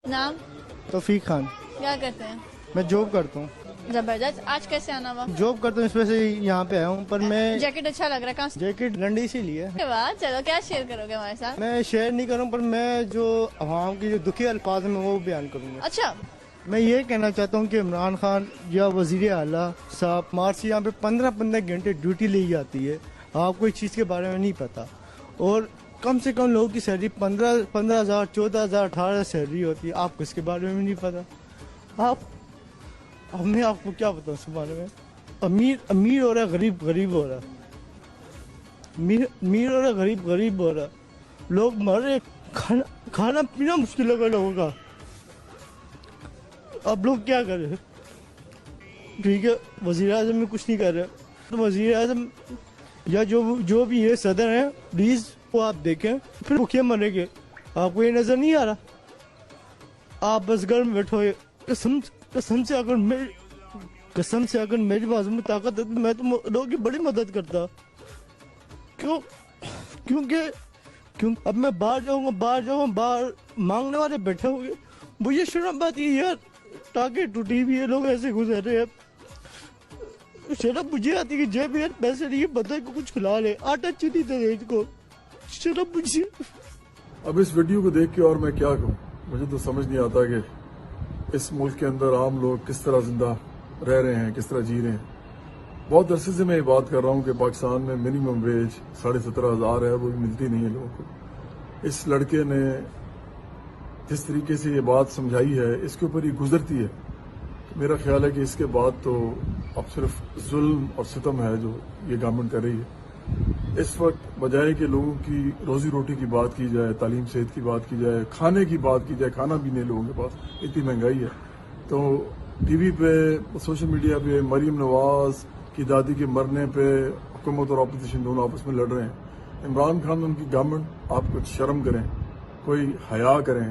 نام؟ توفیق خان. کیا کرتے ہیں؟ میں جاب کرتا ہوں. زبردست. آج کیسے آنا ہوا؟ جاب کرتا ہوں اس وجہ سے یہاں پہ آیا ہوں. پر میں جیکٹ اچھا لگ رہا ہے. کہاں سے؟ جیکٹ لنڈی سے لی ہے. واہ، چلو کیا شیئر کرو گے ہمارے ساتھ؟ میں شیئر نہیں کروں پر میں جو عوام کی جو دکھی الفاظ ہیں وہ بیان کروں گا. اچھا. میں یہ کہنا چاہتا ہوں کہ عمران خان یا وزیر اعلیٰ صاحب مارچ یہاں پہ 15 گھنٹے ڈیوٹی لی جاتی ہے. آپ کو اس چیز کے بارے میں نہیں پتا. اور کم سے کم لوگوں کی سیلری 15,000 14,000 18,000 سیلری ہوتی ہے. آپ کو اس کے بارے میں نہیں پتا. میں آپ کو کیا بتاؤں اس کے بارے میں. امیر ہو رہا ہے، غریب ہو رہا ہے. امیر ہو رہا ہے، غریب ہو رہا ہے. لوگ مر رہے. کھانا پینا مشکل ہوگا لوگوں کا. اب لوگ کیا کر رہے؟ ٹھیک ہے، وزیر اعظم میں کچھ نہیں کر رہے. تو وزیر اعظم یا جو بھی ہے صدر ہیں، پلیز وہ آپ دیکھیں. پھر بھوکے مرے گے. آپ کو یہ نظر نہیں آ رہا؟ آپ بس گھر میں بیٹھو. قسم سے اگر میری بازو میں طاقت ہے تو میں تو لوگوں کی بڑی مدد کرتا. کیوں اب میں باہر جاؤں گا باہر مانگنے والے بیٹھے ہوں گے. مجھے شرم بات یہ یار ٹانگیں ٹوٹی ہوئی ہے، لوگ ایسے گزر رہے ہیں. شرم مجھے آتی کہ جیب میں پیسے نہیں بندے کو کچھ کھلا لے. آٹا چینی دے دے ان کو. شرم مجھے. اب اس ویڈیو کو دیکھ کے اور میں کیا کہوں. مجھے تو سمجھ نہیں آتا کہ اس ملک کے اندر عام لوگ کس طرح زندہ رہ رہے ہیں، کس طرح جی رہے ہیں. بہت عرصے سے میں یہ بات کر رہا ہوں کہ پاکستان میں منیمم ویج 17,500 ہے، وہ بھی ملتی نہیں ہے لوگوں کو. اس لڑکے نے جس طریقے سے یہ بات سمجھائی ہے اس کے اوپر یہ گزرتی ہے. میرا خیال ہے کہ اس کے بعد تو اب صرف ظلم اور ستم ہے جو یہ گورنمنٹ کر رہی ہے. اس وقت بجائے کہ لوگوں کی روزی روٹی کی بات کی جائے، تعلیم صحت کی بات کی جائے، کھانے کی بات کی جائے، کھانا بھی نہیں لوگوں کے پاس، اتنی مہنگائی ہے. تو ٹی وی پہ سوشل میڈیا پہ مریم نواز کی دادی کے مرنے پہ حکومت اور اپوزیشن دونوں آپس میں لڑ رہے ہیں. عمران خان ان کی گورنمنٹ، آپ کچھ شرم کریں، کوئی حیا کریں.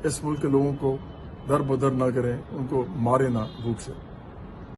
اس ملک کے لوگوں کو در بدر نہ کریں، ان کو مارے نہ بھوک سے.